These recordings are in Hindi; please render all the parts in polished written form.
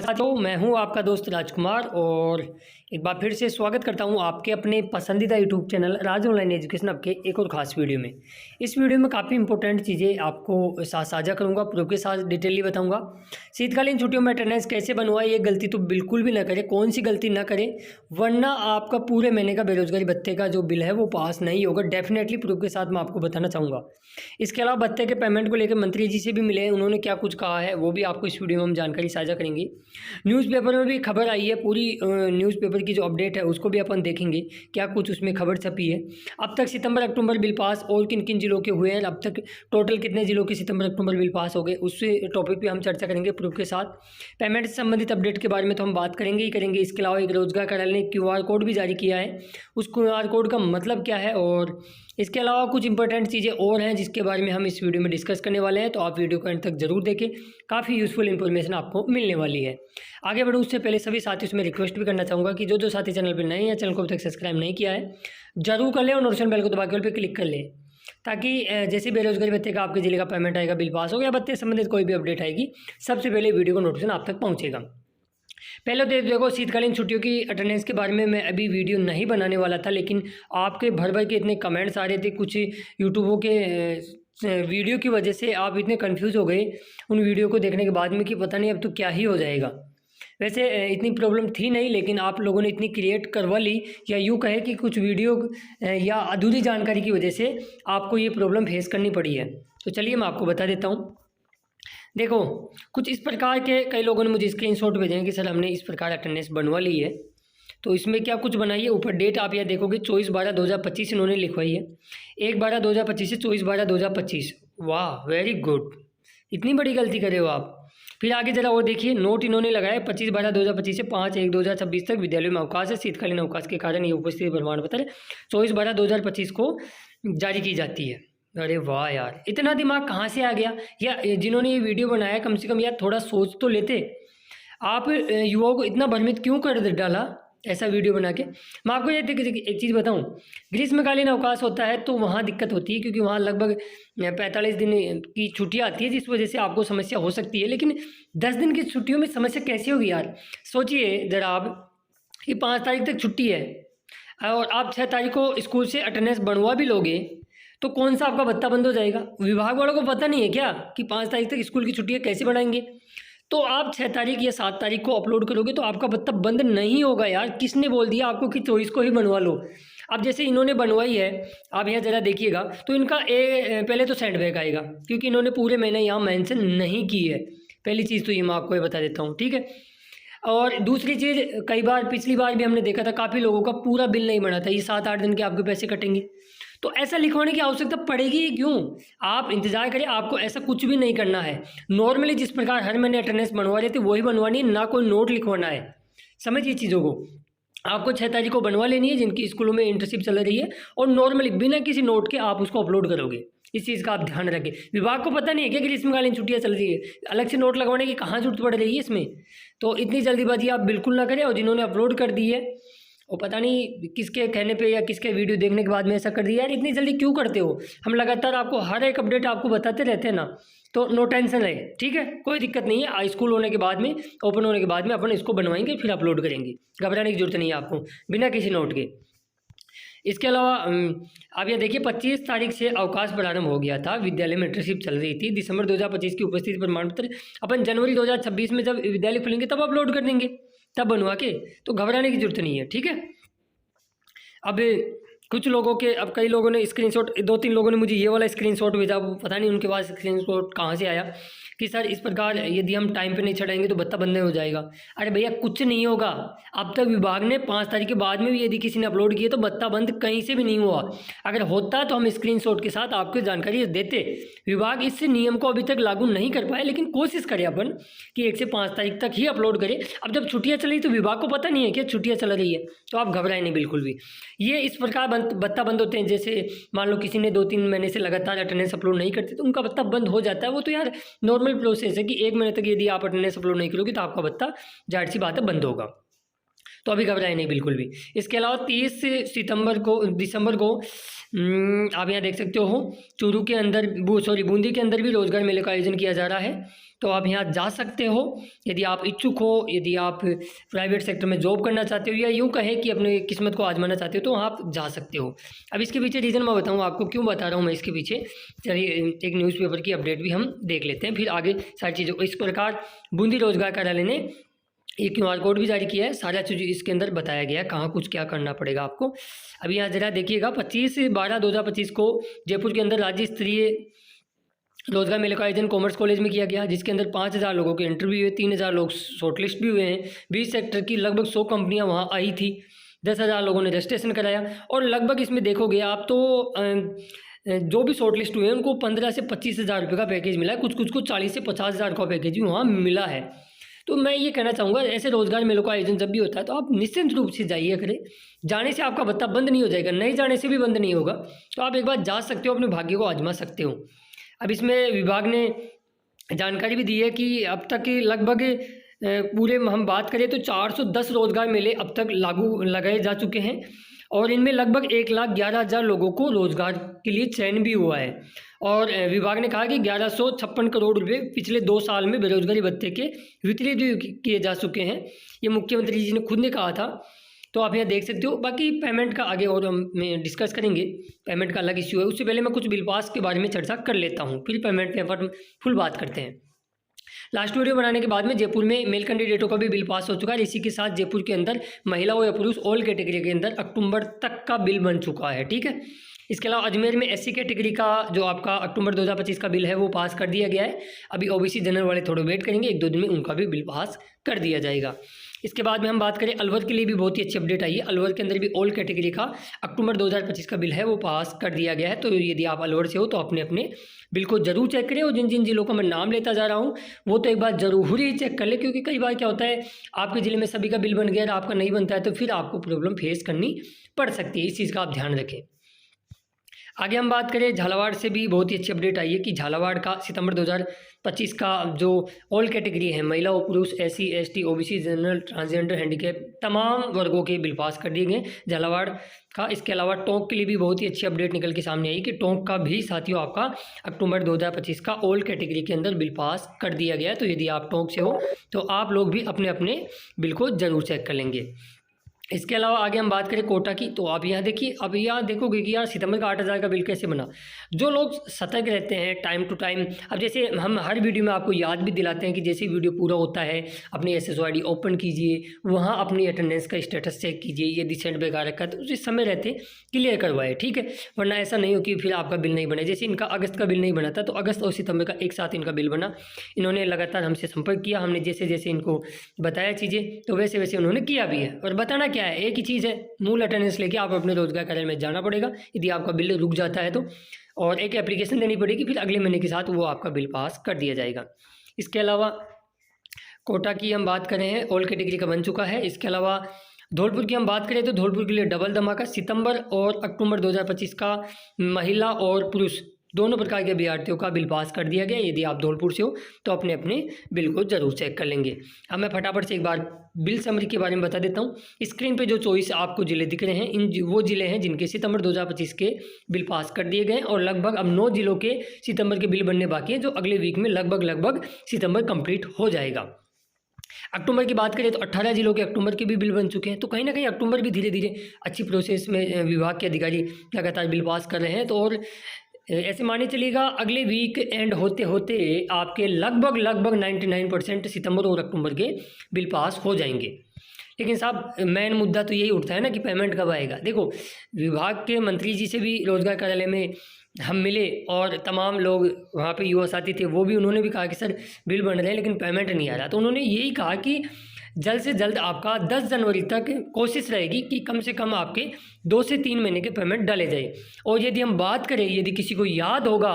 तो मैं हूं आपका दोस्त राजकुमार और एक बार फिर से स्वागत करता हूं आपके अपने पसंदीदा यूट्यूब चैनल राज ऑनलाइन एजुकेशन आपके एक और ख़ास वीडियो में। इस वीडियो में काफ़ी इंपॉर्टेंट चीज़ें आपको साझा करूंगा, प्रूफ के साथ डिटेली बताऊंगा। शीतकालीन छुट्टियों में अटेंडेंस कैसे बनवाए, ये गलती तो बिल्कुल भी ना करें, कौन सी गलती ना करें, वरना आपका पूरे महीने का बेरोजगारी भत्ते का जो बिल है वो पास नहीं होगा। डेफिनेटली प्रूफ के साथ मैं आपको बताना चाहूँगा। इसके अलावा भत्ते के पेमेंट को लेकर मंत्री जी से भी मिले, उन्होंने क्या कुछ कहा है वो भी आपको इस वीडियो में हम जानकारी साझा करेंगे। न्यूज़पेपर में भी खबर आई है, पूरी न्यूज़पेपर की जो अपडेट है उसको भी अपन देखेंगे क्या कुछ उसमें खबर छपी है। अब तक सितंबर अक्टूबर बिल पास और किन किन जिलों के हुए हैं, अब तक टोटल कितने जिलों के सितंबर अक्टूबर बिल पास हो गए, उस टॉपिक पे हम चर्चा करेंगे प्रूफ के साथ। पेमेंट से संबंधित अपडेट के बारे में तो हम बात करेंगे ही करेंगे। इसके अलावा एक रोजगार कार्यालय ने QR कोड भी जारी किया है, उस QR कोड का मतलब क्या है, और इसके अलावा कुछ इंपॉर्टेंट चीज़ें और हैं जिसके बारे में हम इस वीडियो में डिस्कस करने वाले हैं। तो आप वीडियो को अंत तक जरूर देखें, काफ़ी यूज़फुल इन्फॉर्मेशन आपको मिलने वाली है। आगे बढ़ूँ उससे पहले सभी साथियों से मैं रिक्वेस्ट भी करना चाहूँगा कि जो साथी चैनल पर नए हैं, चैनल को अब तक सब्सक्राइब नहीं किया है जरूर कर लें और नोटिफिकेशन बेल को दबा के ऑल पे क्लिक कर लें, ताकि जैसे बेरोजगारी भत्ते का आपके जिले का पेमेंट आएगा, बिल पास हो गया, भत्ते संबंधित कोई भी अपडेट आएगी, सबसे पहले वीडियो को नोटिफिकेशन आप तक पहुँचेगा। पहले तो देखो शीतकालीन छुट्टियों की अटेंडेंस के बारे में मैं अभी वीडियो नहीं बनाने वाला था, लेकिन आपके भर भर के इतने कमेंट्स आ रहे थे, कुछ यूट्यूबों के वीडियो की वजह से आप इतने कंफ्यूज हो गए उन वीडियो को देखने के बाद में कि पता नहीं अब तो क्या ही हो जाएगा। वैसे इतनी प्रॉब्लम थी नहीं, लेकिन आप लोगों ने इतनी क्रिएट करवा ली, या यूँ कहे कि कुछ वीडियो या अधूरी जानकारी की वजह से आपको ये प्रॉब्लम फेस करनी पड़ी है। तो चलिए मैं आपको बता देता हूँ। देखो कुछ इस प्रकार के कई लोगों ने मुझे स्क्रीनशॉट भेजे हैं कि सर हमने इस प्रकार अटेंडेंस बनवा ली है। तो इसमें क्या कुछ बनाइए, ऊपर डेट आप यहाँ देखोगे 24/12/2025 इन्होंने लिखवाई है, 1/12/2025 से 24/12/2025। वाह वेरी गुड, इतनी बड़ी गलती करे हो आप। फिर आगे जरा और देखिए, नोट इन्होंने लगाया 25/12/2025 से 5/1/2026 तक विद्यालय में अवकाश है, शीतकालीन अवकाश के कारण ये उपस्थिति प्रमाण पत्र 24/12/2025 को जारी की जाती है। अरे वाह यार, इतना दिमाग कहाँ से आ गया, या जिन्होंने ये वीडियो बनाया कम से कम यार थोड़ा सोच तो लेते। आप युवाओं को इतना भ्रमित क्यों कर डाला ऐसा वीडियो बना के। मैं आपको ये एक चीज़ बताऊं, ग्रीष्मकालीन अवकाश होता है तो वहाँ दिक्कत होती है, क्योंकि वहाँ लगभग 45 दिन की छुट्टियाँ आती है, जिस वजह से आपको समस्या हो सकती है। लेकिन 10 दिन की छुट्टियों में समस्या कैसे होगी यार। सोचिए जरा आप कि 5 तारीख तक छुट्टी है और आप 6 तारीख को स्कूल से अटेंडेंस बनवा भी लोगे, तो कौन सा आपका भत्ता बंद हो जाएगा। विभाग वालों को पता नहीं है क्या कि 5 तारीख तक स्कूल की छुट्टियाँ कैसे बढ़ाएंगे। तो आप 6 तारीख या 7 तारीख को अपलोड करोगे तो आपका भत्ता बंद नहीं होगा यार। किसने बोल दिया आपको कि 24 को ही बनवा लो। अब जैसे इन्होंने बनवाई है, आप यहाँ ज़रा देखिएगा तो इनका पहले तो सेंडबैक आएगा, क्योंकि इन्होंने पूरे महीने यहाँ मेंशन नहीं की है। पहली चीज़ तो ये मैं आपको ये बता देता हूँ, ठीक है। और दूसरी चीज़, कई बार पिछली बार भी हमने देखा था काफ़ी लोगों का पूरा बिल नहीं बना था, ये 7-8 दिन के आपके पैसे कटेंगे। तो ऐसा लिखवाने की आवश्यकता पड़ेगी ही क्यों। आप इंतजार करिए, आपको ऐसा कुछ भी नहीं करना है। नॉर्मली जिस प्रकार हर महीने अटेंडेंस बनवा रहे थे वही बनवानी है, ना कोई नोट लिखवाना है। समझिए चीज़ों को। आपको 6 तारीख को बनवा लेनी है जिनकी स्कूलों में इंटर्नशिप चल रही है, और नॉर्मली बिना किसी नोट के आप उसको अपलोड करोगे। इस चीज़ का आप ध्यान रखें। विभाग को पता नहीं है क्या ग्रीष्मकालीन छुट्टियाँ चल रही है, अलग से नोट लगवाने की कहाँ जरूरत पड़ रही है इसमें। तो इतनी जल्दीबाजी आप बिल्कुल ना करें। और जिन्होंने अपलोड कर दी है वो पता नहीं किसके कहने पे या किसके वीडियो देखने के बाद में ऐसा कर दिया। यार इतनी जल्दी क्यों करते हो। हम लगातार आपको हर एक अपडेट आपको बताते रहते हैं ना, तो नो टेंशन है, ठीक है, कोई दिक्कत नहीं है। स्कूल होने के बाद में, ओपन होने के बाद में अपन इसको बनवाएंगे, फिर अपलोड करेंगे। घबराने की जरूरत नहीं है आपको, बिना किसी नोट के। इसके अलावा आप ये देखिए 25 तारीख से अवकाश प्रारंभ हो गया था, विद्यालय में इंटर्नशिप चल रही थी। दिसंबर 2025 की उपस्थिति प्रमाण पत्र अपन जनवरी 2026 में जब विद्यालय खुलेंगे तब अपलोड कर देंगे, तब बनवा के। तो घबराने की जरूरत नहीं है, ठीक है। अब कुछ लोगों के, अब कई लोगों ने स्क्रीनशॉट, 2-3 लोगों ने मुझे ये वाला स्क्रीनशॉट भेजा, पता नहीं उनके पास स्क्रीनशॉट कहाँ से आया, कि सर इस प्रकार यदि हम टाइम पे नहीं चढ़ाएंगे तो भत्ता बंद नहीं हो जाएगा। अरे भैया कुछ नहीं होगा। अब तक विभाग ने 5 तारीख के बाद में भी यदि किसी ने अपलोड किए तो भत्ता बंद कहीं से भी नहीं हुआ। अगर होता तो हम स्क्रीनशॉट के साथ आपको जानकारी देते। विभाग इस नियम को अभी तक लागू नहीं कर पाए, लेकिन कोशिश करें अपन कि 1 से 5 तारीख तक ही अपलोड करें। अब जब छुट्टियाँ चल रही तो विभाग को पता नहीं है कि छुट्टियाँ चल रही है, तो आप घबराएं नहीं बिल्कुल भी। ये इस प्रकार भत्ता बंद होते हैं, जैसे मान लो किसी ने 2-3 महीने से लगातार अटेंडेंस अपलोड नहीं करते तो उनका भत्ता बंद हो जाता है। वो तो यार नॉर्मल प्रोसेस है कि 1 महीने तक यदि आप अटेंडेंस अपलोड नहीं करोगे तो आपका भत्ता जाहिर सी बात है बंद होगा। तो अभी घबराए नहीं बिल्कुल भी। इसके अलावा 30 दिसंबर को आप यहाँ देख सकते हो चूरू के अंदर बूंदी के अंदर भी रोजगार मेले का आयोजन किया जा रहा है। तो आप यहाँ जा सकते हो यदि आप इच्छुक हो, यदि आप प्राइवेट सेक्टर में जॉब करना चाहते हो या यूँ कहें कि अपनी किस्मत को आजमाना चाहते हो तो आप जा सकते हो। अब इसके पीछे रीज़न मैं बताऊँ आपको, क्यों बता रहा हूँ मैं इसके पीछे। चलिए एक न्यूज़पेपर की अपडेट भी हम देख लेते हैं, फिर आगे सारी चीज़ों। इस प्रकार बूंदी रोजगार कार्यालय ने ये QR कोड भी जारी किया है, सारा चीज़ इसके अंदर बताया गया है कहाँ कुछ क्या करना पड़ेगा आपको। अभी यहाँ ज़रा देखिएगा, 25/12/2025 को जयपुर के अंदर राज्य स्तरीय रोजगार मेले का आयोजन कॉमर्स कॉलेज में किया गया, जिसके अंदर 5000 लोगों के इंटरव्यू हुए, 3000 लोग शॉर्टलिस्ट भी हुए हैं। 20 सेक्टर की लगभग 100 कंपनियाँ वहाँ आई थी, 10,000 लोगों ने रजिस्ट्रेशन कराया। और लगभग इसमें देखोगे आप तो जो भी शॉर्टलिस्ट हुए हैं उनको 15 से 25,000 रुपये का पैकेज मिला है, कुछ को 40 से 50,000 का पैकेज भी वहाँ मिला है। तो मैं ये कहना चाहूँगा, ऐसे रोजगार मेलों का आयोजन जब भी होता है तो आप निश्चिंत रूप से जाइए करें। जाने से आपका भत्ता बंद नहीं हो जाएगा, नहीं जाने से भी बंद नहीं होगा, तो आप एक बार जा सकते हो, अपने भाग्य को आजमा सकते हो। अब इसमें विभाग ने जानकारी भी दी है कि अब तक लगभग पूरे हम बात करें तो 410 रोजगार मेले अब तक लगाए जा चुके हैं और इनमें लगभग 1,11,000 लोगों को रोजगार के लिए चयन भी हुआ है। और विभाग ने कहा कि 1156 करोड़ रुपए पिछले 2 साल में बेरोजगारी भत्ते के वितरित भी किए जा चुके हैं, ये मुख्यमंत्री जी ने खुद ने कहा था। तो आप यहाँ देख सकते हो। बाकी पेमेंट का आगे और हम डिस्कस करेंगे, पेमेंट का अलग इश्यू है। उससे पहले मैं कुछ बिल पास के बारे में चर्चा कर लेता हूँ, फिर पेमेंट पे फुल बात करते हैं। लास्ट वीडियो बनाने के बाद में जयपुर में मेल कैंडिडेटों का भी बिल पास हो चुका है। इसी के साथ जयपुर के अंदर महिला हो या पुरुष ऑल कैटेगरी के अंदर अक्टूबर तक का बिल बन चुका है, ठीक है। इसके अलावा अजमेर में SC कैटेगरी का जो आपका अक्टूबर 2025 का बिल है वो पास कर दिया गया है। अभी OBC जनरल वाले थोड़ा वेट करेंगे, 1-2 दिन में उनका भी बिल पास कर दिया जाएगा। इसके बाद में हम बात करें अलवर के लिए भी बहुत ही अच्छी अपडेट आई है। अलवर के अंदर भी ऑल कैटेगरी का अक्टूबर 2025 का बिल है वो पास कर दिया गया है। तो यदि आप अलवर से हो तो अपने अपने बिल को जरूर चेक करें, और जिन जिन जिलों का मैं नाम लेता जा रहा हूँ वो तो एक बार जरूर ही चेक कर ले, क्योंकि कई बार क्या होता है आपके ज़िले में सभी का बिल बन गया और आपका नहीं बनता है तो फिर आपको प्रॉब्लम फेस करनी पड़ सकती है। इस चीज़ का आप ध्यान रखें। आगे हम बात करें झालावाड़ से भी बहुत ही अच्छी अपडेट आई है कि झालावाड़ का सितंबर 2025 का जो ऑल कैटेगरी है महिला और पुरुष SC ST OBC general transgender handicap तमाम वर्गों के बिल पास कर दिए गए झालावाड़ का। इसके अलावा टोंक के लिए भी बहुत ही अच्छी अपडेट निकल के सामने आई कि टोंक का भी साथियों आपका अक्टूबर 2025 का ऑल कैटेगरी के अंदर बिल पास कर दिया गया है। तो यदि आप टोंक से हो तो आप लोग भी अपने अपने बिल को ज़रूर चेक कर लेंगे। इसके अलावा आगे हम बात करें कोटा की, तो आप यहाँ देखिए, अब यहाँ देखोगे कि यार सितंबर का 8,000 का बिल कैसे बना। जो लोग सतर्क रहते हैं टाइम टू टाइम, अब जैसे हम हर वीडियो में आपको याद भी दिलाते हैं कि जैसे वीडियो पूरा होता है अपनी SSO ID ओपन कीजिए, वहाँ अपनी अटेंडेंस का स्टेटस चेक कीजिए, यदि सेंड आ रखा है तो उसी समय रहते क्लियर करवाए, ठीक है। वरना ऐसा नहीं हो कि फिर आपका बिल नहीं बने। जैसे इनका अगस्त का बिल नहीं बना था तो अगस्त और सितंबर का एक साथ इनका बिल बना। इन्होंने लगातार हमसे संपर्क किया, हमने जैसे जैसे इनको बताया चीज़ें तो वैसे वैसे उन्होंने किया भी है। और बताना क्या है, एक ही चीज़ है, मूल अटेंडेंस लेके आप अपने रोजगार कार्यालय में जाना पड़ेगा यदि आपका बिल रुक जाता है तो, और एक एप्लीकेशन देनी पड़ेगी, फिर अगले महीने के साथ वो आपका बिल पास कर दिया जाएगा। इसके अलावा कोटा की हम बात करें हैं ऑल कैटेगरी का बन चुका है। इसके अलावा धौलपुर की हम बात करें तो धौलपुर के लिए डबल धमाका, सितंबर और अक्टूबर 2025 का महिला और पुरुष दोनों प्रकार के अभ्यर्थियों का बिल पास कर दिया गया। यदि आप धौलपुर से हो तो अपने अपने बिल को जरूर चेक कर लेंगे। अब मैं फटाफट से एक बार बिल समरी के बारे में बता देता हूँ। स्क्रीन पे जो चॉइस आपको जिले दिख रहे हैं, वो जिले हैं जिनके सितंबर 2025 के बिल पास कर दिए गए और लगभग अब 9 जिलों के सितंबर के बिल बनने बाकी हैं, जो अगले वीक में लगभग सितंबर कंप्लीट हो जाएगा। अक्टूबर की बात करें तो 18 जिलों के अक्टूबर के भी बिल बन चुके हैं। तो कहीं ना कहीं अक्टूबर भी धीरे धीरे अच्छी प्रोसेस में विभाग के अधिकारी लगातार बिल पास कर रहे हैं। तो और ऐसे माने चलिएगा अगले वीक एंड होते होते आपके लगभग 99% सितंबर और अक्टूबर के बिल पास हो जाएंगे। लेकिन साहब मेन मुद्दा तो यही उठता है ना कि पेमेंट कब आएगा। देखो, विभाग के मंत्री जी से भी रोजगार कार्यालय में हम मिले और तमाम लोग वहाँ पे युवा साथी थे, वो भी उन्होंने भी कहा कि सर बिल बन रहे हैं लेकिन पेमेंट नहीं आ रहा। तो उन्होंने यही कहा कि जल्द से जल्द आपका 10 जनवरी तक कोशिश रहेगी कि कम से कम आपके 2 से 3 महीने के पेमेंट डाले जाए। और यदि हम बात करें, यदि किसी को याद होगा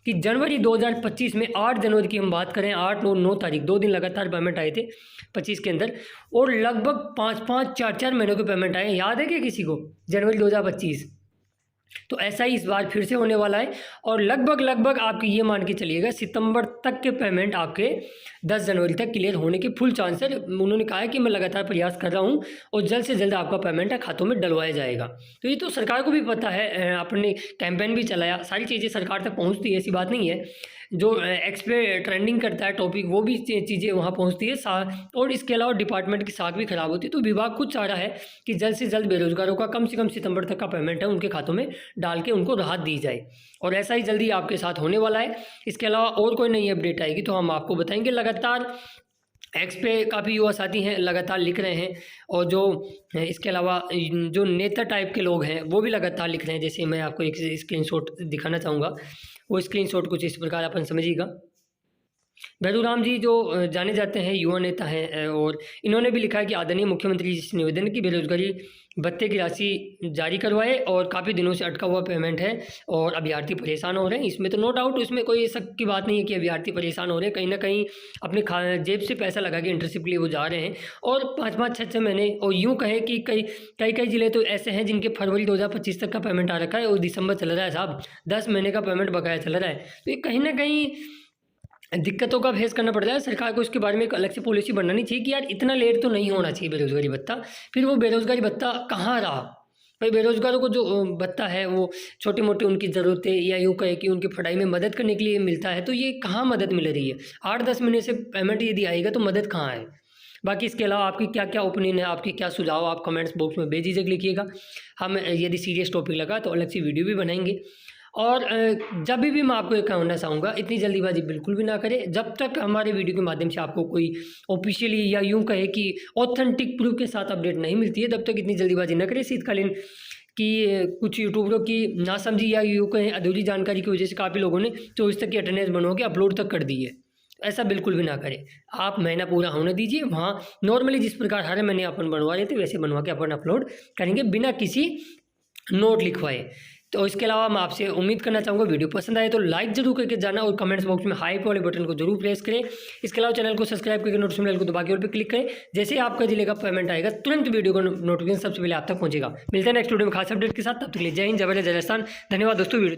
कि जनवरी 2025 में 8 जनवरी की हम बात करें, 8 और 9 तारीख 2 दिन लगातार पेमेंट आए थे 25 के अंदर, और लगभग 5-5 4-4 महीनों के पेमेंट आए। याद है क्या किसी को जनवरी 2025? तो ऐसा ही इस बार फिर से होने वाला है और लगभग आपके ये मान के चलिएगा सितंबर तक के पेमेंट आपके 10 जनवरी तक क्लियर होने के फुल चांस है। उन्होंने कहा है कि मैं लगातार प्रयास कर रहा हूँ और जल्द से जल्द आपका पेमेंट खातों में डलवाया जाएगा। तो ये तो सरकार को भी पता है, अपने कैंपेन भी चलाया, सारी चीज़ें सरकार तक पहुँचती है, ऐसी बात नहीं है। जो एक्स पे ट्रेंडिंग करता है टॉपिक, वो भी चीज़ें वहाँ पहुँचती है और इसके अलावा डिपार्टमेंट की साख भी खराब होती है। तो विभाग खुद चाह रहा है कि जल्द से जल्द बेरोजगारों का कम से कम सितंबर तक का पेमेंट है उनके खातों में डाल के उनको राहत दी जाए, और ऐसा ही जल्दी आपके साथ होने वाला है। इसके अलावा और कोई नई अपडेट आएगी तो हम आपको बताएंगे। लगातार एक्स पे काफ़ी युवा साथी हैं, लगातार लिख रहे हैं, और जो इसके अलावा जो नेता टाइप के लोग हैं वो भी लगातार लिख रहे हैं। जैसे मैं आपको एक स्क्रीनशॉट दिखाना चाहूँगा, वो स्क्रीनशॉट कुछ इस प्रकार अपन समझिएगा। भैरूराम जी जो जाने जाते हैं युवा नेता हैं, और इन्होंने भी लिखा है कि आदरणीय मुख्यमंत्री जी से निवेदन की बेरोजगारी भत्ते की राशि जारी करवाए, और काफ़ी दिनों से अटका हुआ पेमेंट है और अभ्यर्थी परेशान हो रहे हैं। इसमें तो नो डाउट, इसमें कोई शक की बात नहीं है कि अभ्यर्थी परेशान हो रहे हैं। कहीं ना कहीं अपने जेब से पैसा लगा के इंटर्नशिप के लिए वो जा रहे हैं, और 5-5, 6-6 महीने, और यूँ कहें कि कई ज़िले तो ऐसे हैं जिनके फरवरी 2025 तक का पेमेंट आ रखा है, और दिसंबर चल रहा है साहब, 10 महीने का पेमेंट बकाया चल रहा है। तो ये कहीं ना कहीं दिक्कतों का फेस करना पड़ता है। सरकार को इसके बारे में एक अलग से पॉलिसी बनानी चाहिए कि यार इतना लेट तो नहीं होना चाहिए बेरोजगारी भत्ता। फिर वो बेरोजगारी भत्ता कहाँ रहा भाई? बेरोजगारों को जो भत्ता है वो छोटी मोटी उनकी ज़रूरतें, या यूँ कहे कि उनकी पढ़ाई में मदद करने के लिए मिलता है, तो ये कहाँ मदद मिल रही है? 8-10 महीने से पेमेंट यदि आएगा तो मदद कहाँ है? बाकी इसके अलावा आपकी क्या क्या ओपिनियन है, आपकी क्या सुझाव, आप कमेंट्स बॉक्स में बेझिझक लिखिएगा। हम यदि सीरियस टॉपिक लगा तो अलग सी वीडियो भी बनाएंगे। और जब भी मैं आपको ये कहना चाहूँगा, इतनी जल्दीबाजी बिल्कुल भी ना करें। जब तक हमारे वीडियो के माध्यम से आपको कोई ऑफिशियली या यूँ कहे कि ऑथेंटिक प्रूफ के साथ अपडेट नहीं मिलती है, तब तक इतनी जल्दीबाजी ना करें। शीतकालीन कि कुछ यूट्यूबरों की नासमझी या यूँ कहें अधूरी जानकारी की वजह से काफ़ी लोगों ने 24 तक की अटेंडेंस बनवा के अपलोड तक कर दी है। ऐसा बिल्कुल भी ना करें। आप महीना पूरा होने दीजिए, वहाँ नॉर्मली जिस प्रकार हर महीने अपन बनवा रहे थे वैसे बनवा के अपन अपलोड करेंगे, बिना किसी नोट लिखवाए। तो इसके अलावा मैं आपसे उम्मीद करना चाहूँगा वीडियो पसंद आए तो लाइक जरूर करके जाना, और कमेंट्स बॉक्स में हाइप वाले बटन को जरूर प्रेस करें। इसके अलावा चैनल को सब्सक्राइब करके नोटिफिकेशन बेल को दबा के और पे क्लिक करें। जैसे ही आपका जिले का पेमेंट आएगा तुरंत वीडियो का नोटिफिकेशन सबसे पहले आप तक पहुंचेगा। मिलते हैं नेक्स्ट वीडियो में खास अपडेट के साथ, तब तक के लिए जय हिंद, जय भारत, जय राजस्थान। धन्यवाद दोस्तों। वीडियो